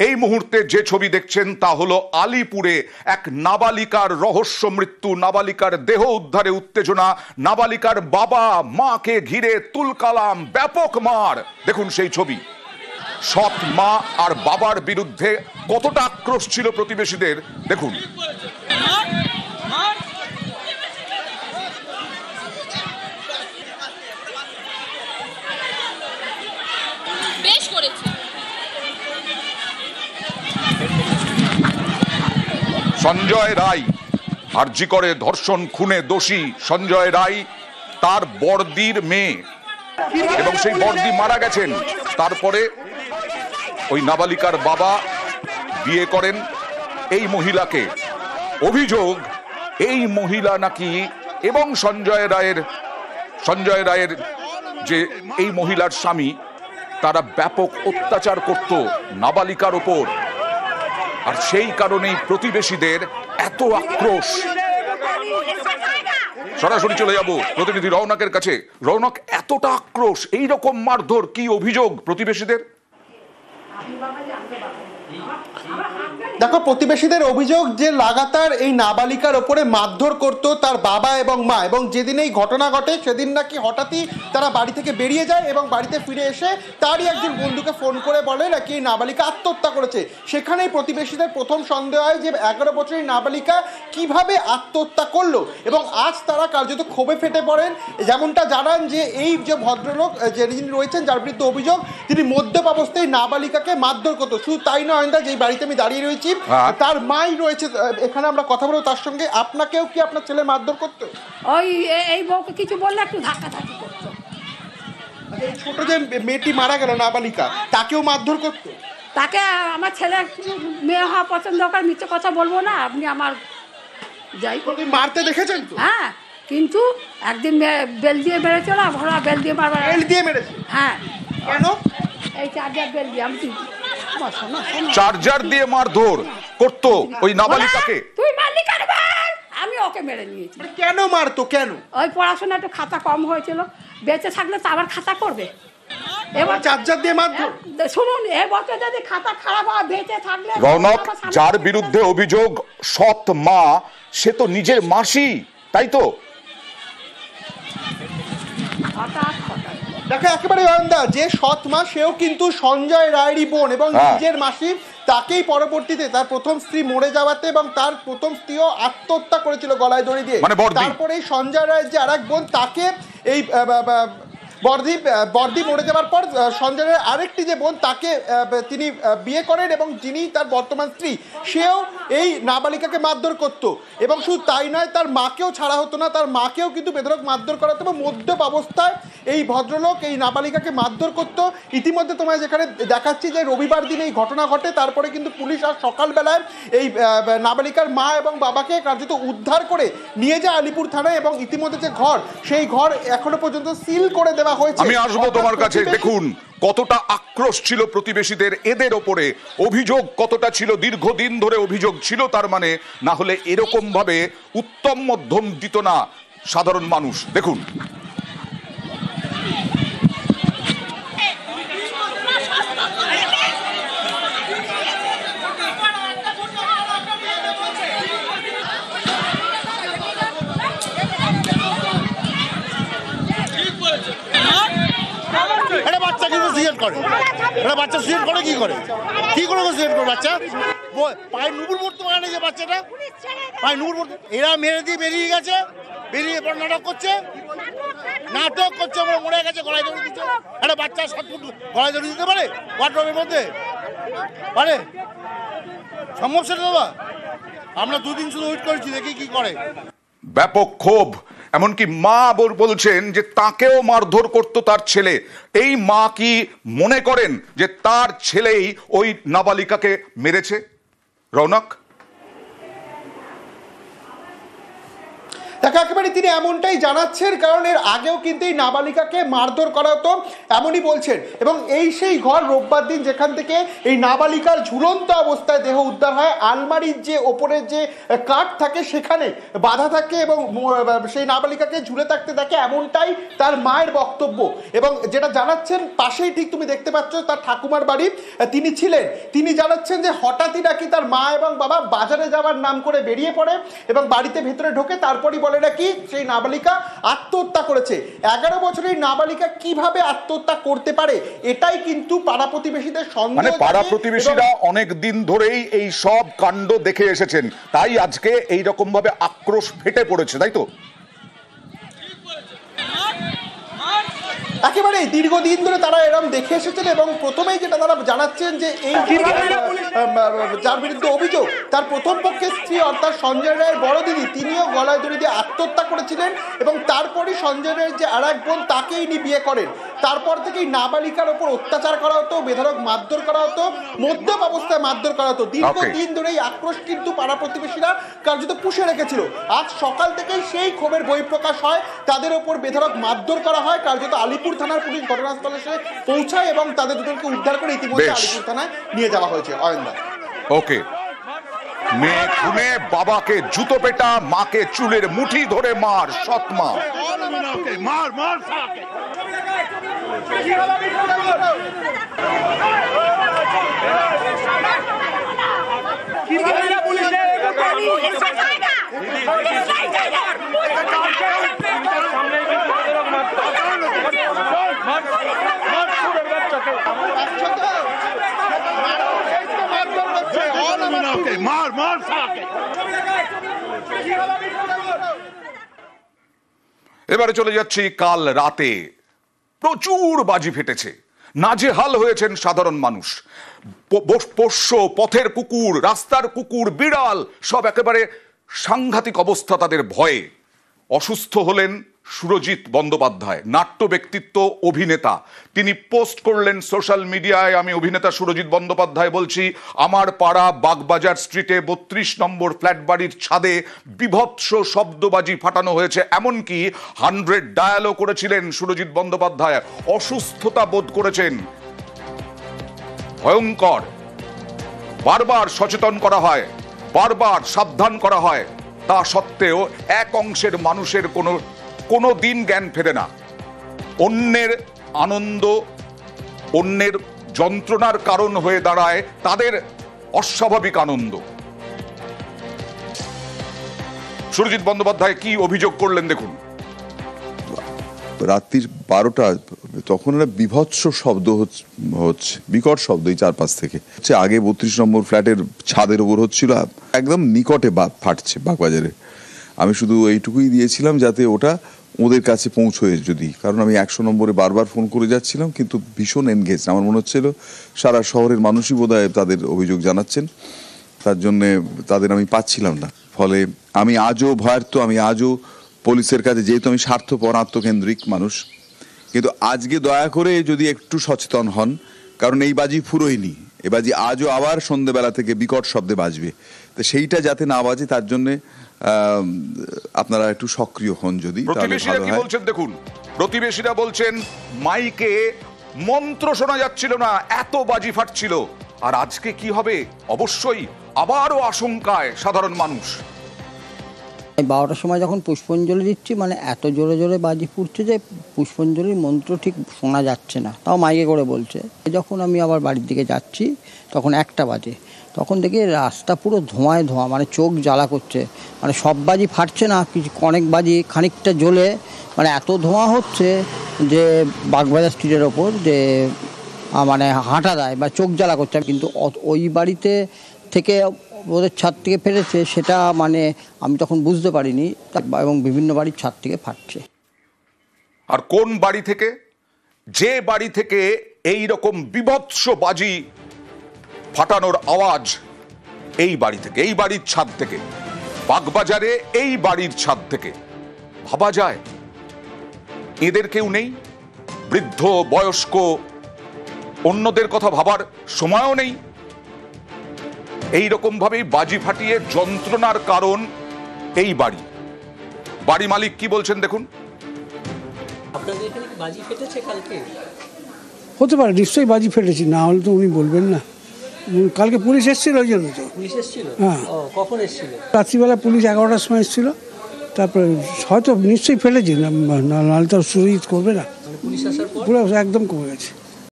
এই মুহূর্তে যে ছবি দেখছেন তা হলো আলিপুরে এক নাবালিকার রহস্য মৃত্যু, নাবালিকার দেহ উদ্ধারে উত্তেজনা, নাবালিকার বাবা মাকে ঘিরে তুলকালাম, ব্যাপক মার। দেখুন সেই ছবি। সৎ মা আর বাবার বিরুদ্ধে কতটা আক্রোশ ছিল প্রতিবেশীদের, দেখুন। সঞ্জয় রায়, আরজি করে ধর্ষণ খুনে দোষী সঞ্জয় রায়, তার বড়দির মেয়ে, এবং সেই বড়দি মারা গেছেন। তারপরে ওই নাবালিকার বাবা বিয়ে করেন এই মহিলাকে। অভিযোগ এই মহিলা নাকি এবং সঞ্জয় রায়ের যে এই মহিলার স্বামী, তারা ব্যাপক অত্যাচার করত নাবালিকার ওপর। আর সেই কারণেই প্রতিবেশীদের এত আক্রোশ। সরাসরি চলে যাব প্রতিনিধি রৌনকের কাছে। রৌনক, এতটা আক্রোশ, এইরকম মারধর, কি অভিযোগ প্রতিবেশীদের? দেখো, প্রতিবেশীদের অভিযোগ যে লাগাতার এই নাবালিকার ওপরে মারধর করত তার বাবা এবং মা, এবং যেদিন এই ঘটনা ঘটে সেদিন নাকি হঠাৎই তারা বাড়ি থেকে বেরিয়ে যায় এবং বাড়িতে ফিরে এসে তারই একজন বন্ধুকে ফোন করে বলে নাকি এই নাবালিকা আত্মহত্যা করেছে। সেখানেই প্রতিবেশীদের প্রথম সন্দেহ হয় যে 11 বছরের নাবালিকা কিভাবে আত্মহত্যা করলো, এবং আজ তারা কার্যত ক্ষোভে ফেটে পড়েন। যেমনটা জানান যে এই যে ভদ্রলোক যিনি রয়েছেন, যার বিরুদ্ধে অভিযোগ, তিনি মদ্যপ অবস্থায় নাবালিকাকে মারধর করতো। শুধু তাই নয়, যেই বাড়িতে আমি দাঁড়িয়ে রয়েছি তার মাই রয়েছে এখানে, আমরা কথা বলবো তার সঙ্গে। আপনাকেও কি আপনার ছেলে মারধর করতো? ওই এই বউকে কিছু বললে একটু ধাক্কাধাক্কি করতো। এই ছোট যে মেয়েটি মারা গেল নাবালিকা, তাকেও মারধর করতো? তাকে আমার ছেলে মেয়ে হওয়া পছন্দ করে, মিথ্যে কথা বলবো না। আপনি আমার যাই মারতে দেখেছেন তো? হ্যাঁ, কিন্তু একদিন বেল দিয়ে মেরেছিল, ঘোড়া বেল দিয়ে মারবার। বেল দিয়ে মেরেছে? হ্যাঁ। কেন? এই চার্জার বেল দিয়ে। আমি চার্জার দিয়ে মারধর করতো ওই নাবালিকাকে? তুই মারলি কেন? আমি ওকে মেরে নিয়েছি। কেন মারতো? কেন? ওই পড়াশোনা একটু খাতা কম হয়েছিল, বেঁচে থাকলে তো আবার খাতা করবে। এবার চার্জার দিয়ে মারধর? শুনুন, এ বছর যদি খাতা খারাপ হয়, বেঁচে থাকলে। রৌনক, যার বিরুদ্ধে অভিযোগ সৎ মা, সে তো নিজের মাসি, তাই তো? দেখো, একেবারে যে সৎ মা, সেও কিন্তু সঞ্জয় রায়েরই বোন এবং নিজের মাসি। তাকেই পরবর্তীতে তার প্রথম স্ত্রী মরে যাওয়াতে এবং তার প্রথম স্ত্রীও আত্মহত্যা করেছিল গলায় দড়ি দিয়ে। তারপরে এই সঞ্জয় রায়ের যে আরেক বোন, তাকে এই বর্দি মরে যাওয়ার পর সঞ্জয় রায়ের আরেকটি যে বোন, তাকে তিনি বিয়ে করেন এবং যিনি তার বর্তমান স্ত্রী, সেও এই নাবালিকাকে মারধর করতো। এবং শুধু তাই নয়, তার মাকেও ছাড়া হতো না, তার মাকেও কিন্তু বেধড়ক মারধর করা হতো। এবং মদ্যপ অবস্থায় এই ভদ্রলোক এই নাবালিকাকে মারধর করতো। ইতিমধ্যে তোমায় যেখানে দেখাচ্ছি যে রবিবার দিন এই ঘটনা ঘটে, তারপরে কিন্তু পুলিশ আজ সকালবেলায় এই নাবালিকার মা এবং বাবাকে কার্যত উদ্ধার করে নিয়ে যায় আলিপুর থানায়, এবং ইতিমধ্যে যে ঘর, সেই ঘর এখনো পর্যন্ত সিল করে দেওয়া হয়েছে। আমি আসবো তোমার কাছে। দেখুন কতটা আক্রোশ ছিল প্রতিবেশীদের এদের ওপরে, অভিযোগ কতটা ছিল, দীর্ঘদিন ধরে অভিযোগ ছিল। তার মানে না হলে এরকম ভাবে উত্তম মধ্যম দিত না সাধারণ মানুষ। দেখুন। বাচ্চা সুইট করে কি করে সুইট করে? বাচ্চা পায়ে নুপুর পড়তে পারে না যে বাচ্চাটা, পায়ে নুপুর পড়তে। এরা মেরে দিয়ে বেরিয়ে গেছে, বেরিয়ে পর নাটক করছে, মরে গেছে, গলায় দড়ি দিচ্ছে। একটা বাচ্চা 7 ফুট গলায় দড়ি দিতে পারে ওয়ার্ডরোবের মধ্যে? পারে? সম্ভব সেটা বাবা? আমরা 2 দিন শুধু ওয়েট করেছি, দেখি কি করে। ব্যাপক ক্ষোভ, এমনকি মা বলছেন যে তাকেও মারধর করত তার ছেলে। এই মা কি মনে করেন যে তার ছেলেই ওই নাবালিকাকে মেরেছে? রৌনক, তাকে একেবারে তিনি এমনটাই জানাচ্ছেন, কারণ এর আগেও কিন্তু এই নাবালিকাকে মারধর করা হতো এমনই বলছেন। এবং এই সেই ঘর রোববার দিন যেখান থেকে এই নাবালিকার ঝুলন্ত অবস্থায় দেহ উদ্ধার হয়, আলমারির যে ওপরের যে কাঠ থাকে সেখানে বাধা থাকে এবং সেই নাবালিকাকে ঝুলে থাকতে দেখে, এমনটাই তার মায়ের বক্তব্য। এবং যেটা জানাচ্ছেন, পাশেই ঠিক তুমি দেখতে পাচ্ছ তার ঠাকুমার বাড়ি তিনি ছিলেন, তিনি জানাচ্ছেন যে হঠাৎই নাকি তার মা এবং বাবা বাজারে যাওয়ার নাম করে বেরিয়ে পড়ে এবং বাড়িতে ভেতরে ঢোকে, তারপরই বলে নাকি সেই নাবালিকা আত্মহত্যা করেছে। 11 বছরের নাবালিকা কিভাবে আত্মহত্যা করতে পারে, এটাই কিন্তু পাড়া প্রতিবেশীদের সন্দেহ। মানে পাড়া প্রতিবেশীরা অনেক দিন ধরেই এই সব কাণ্ড দেখে এসেছেন, তাই আজকে এই রকম ভাবে আক্রোশ ফেটে পড়েছে, তাই তো? একেবারে দীর্ঘদিন ধরে তারা এরকম দেখে এসেছেন। এবং প্রথমেই যেটা তারা জানাচ্ছেন যে এই যার বিরুদ্ধে অভিযোগ, তার প্রথম পক্ষের স্ত্রী অর্থাৎ সঞ্জয় রায়ের বড় দিদি, তিনিও গলায় দড়ি দিয়ে আত্মহত্যা করেছিলেন। এবং তারপরই সঞ্জয় রায়ের যে আর এক বোন, তাকেই ইনি বিয়ে করেন। তারপর থেকেই নাবালিকার ওপর অত্যাচার করা হতো, বেধড়ক মারধর করা হতো, মদ্যপ অবস্থায় মারধর করা হতো। দীর্ঘদিন ধরে এই আক্রোশ কিন্তু পাড়া প্রতিবেশীরা কার্যত পুষে রেখেছিল। আজ সকাল থেকেই সেই ক্ষোভের বহিঃপ্রকাশ হয়, তাদের ওপর বেধড়ক মারধর করা হয়। কার্যত আলিপুর থানার পুলিশ ঘটনাস্থলে এসে পৌঁছায় এবং তাদের দুজনকে উদ্ধার করে ইতিমধ্যে আলিপুর থানায় নিয়ে যাওয়া হয়েছে। অয়নদা, ওকে। মেয়ে খুনে বাবাকে জুতো পেটা, মাকে চুলের মুঠি ধরে মার, সৎ মা। মার মার মার মার। এবারে চলে যাচ্ছি কাল রাতে। প্রচুর বাজি ফেটেছে, নাজেহাল হয়েছেন সাধারণ মানুষ। পোষ্য, পথের কুকুর, রাস্তার কুকুর, বিড়াল সব একেবারে সাংঘাতিক অবস্থা তাদের ভয়ে। অসুস্থ হলেন সুরজিৎ বন্দ্যোপাধ্যায়, নাট্য ব্যক্তিত্ব, অভিনেতা। তিনি পোস্ট করলেন সোশ্যাল মিডিয়ায়, আমি অভিনেতা সুরজিৎ বন্দ্যোপাধ্যায় বলছি, আমার পাড়া বাগবাজার স্ট্রিটে 32 নম্বর ফ্ল্যাট বাড়ির ছাদে বিভৎস শব্দবাজি ফাটানো হয়েছে। এমনকি 100 ডায়ালও করেছিলেন সুরজিৎ বন্দ্যোপাধ্যায়। অসুস্থতা বোধ করেছেন, ভয়ঙ্কর। বারবার সচেতন করা হয়, বারবার সাবধান করা হয়, তা সত্ত্বেও এক অংশের মানুষের কোনো দিন জ্ঞান ফেরে না। অন্যের আনন্দ, অন্যের যন্ত্রণার কারণ হয়ে দাঁড়ায় তাদের অস্বাভাবিক আনন্দ। সুরজিৎ বন্দ্যোপাধ্যায় কি অভিযোগ করলেন দেখুন। রাত্রির 12টা তখন একটা বিভৎস শব্দ হচ্ছে, বিকট শব্দ এই চারপাশ থেকে হচ্ছে। আগে 32 নম্বর ফ্ল্যাটের ছাদের ওপর হচ্ছিল, একদম নিকটে ফাটছে বাগবাজারে। আমি শুধু এইটুকুই দিয়েছিলাম যাতে ওটা ওদের কাছে পৌঁছয় যদি, কারণ আমি 100 নম্বরে বারবার ফোন করে যাচ্ছিলাম, কিন্তু ভীষণ এনগেজ। আমার মনে হচ্ছিল সারা শহরের মানুষই বোধহয় তাদের অভিযোগ জানাচ্ছেন, তার জন্যে তাদের আমি পাচ্ছিলাম না। ফলে আমি আজও ভয়ার্ত, আমি আজও পুলিশের কাছে, যেহেতু আমি স্বার্থপর আত্মকেন্দ্রিক মানুষ, কিন্তু আজকে দয়া করে যদি একটু সচেতন হন, কারণ এই বাজি ফুরোয়নি, এ বাজি আজও আবার সন্ধ্যেবেলা থেকে বিকট শব্দে বাজবে। তো সেইটা যাতে না বাজে তার জন্যে আপনারা একটু সক্রিয় হন যদি। প্রতিবেশীরা কি বলছেন দেখুন। প্রতিবেশীরা বলছেন মাইকে মন্ত্র শোনা যাচ্ছিল না, এত বাজি ফাটছিল। আর আজকে কি হবে, অবশ্যই আবারও আশঙ্কায় সাধারণ মানুষ। 12টার সময় যখন পুষ্পাঞ্জলি দিচ্ছি, মানে এত জোরে জোরে বাজি ফুটছে যে পুষ্পাঞ্জলির মন্ত্র ঠিক শোনা যাচ্ছে না, তাও মাইকে করে বলছে। যখন আমি আবার বাড়ির দিকে যাচ্ছি তখন 1টা বাজে, তখন দেখি রাস্তা পুরো ধোঁয়ায় ধোঁয়া, মানে চোখ জ্বালা করছে। মানে সব বাজি ফাটছে না, কিছু অনেক বাজি খানিকটা জ্বলে, মানে এত ধোঁয়া হচ্ছে যে বাগবাজার স্ট্রিটের ওপর যে মানে হাঁটা দেয় বা চোখ জ্বালা করছে। কিন্তু ওই বাড়িতে থেকে ওদের ছাদ থেকে ফেলেছে সেটা মানে আমি তখন বুঝতে পারিনি, এবং বিভিন্ন বাড়ির ছাদ থেকে ফাটছে। আর কোন বাড়ি থেকে? যে বাড়ি থেকে এই রকম বিভৎস বাজি ফাটানোর আওয়াজ, এই বাড়ি থেকে, এই বাড়ির ছাদ থেকে, বাগবাজারে এই বাড়ির ছাদ থেকে। ভাবা যায় এদের কেউ নেই? বৃদ্ধ, বয়স্ক, অন্যদের কথা ভাবার সময়ও নেই। এই রকম ভাবেই বাজি ফাটিয়ে যন্ত্রণার কারণ এই বাড়ি। বাড়ি মালিক কি বলছেন দেখুন। আপনাদের এখানে কি বাজি ফেটেছে কালকে? হতে পারে, নিশ্চয়ই বাজি ফেটেছি, না হলে তো উনি বলবেন না। কালকে পুলিশ এসেছিল ওই জন্য তো। পুলিশ এসেছিল? হ্যাঁ। ও, কখন এসেছিল? রাত্রিবেলা পুলিশ 11টার সময় এসেছিল, তারপরে হয়তো নিশ্চয়ই ফেলেছি, নাহলে তো সুরিত করবে না। পুলিশ আসার পর পুরো একদম কমে গেছে।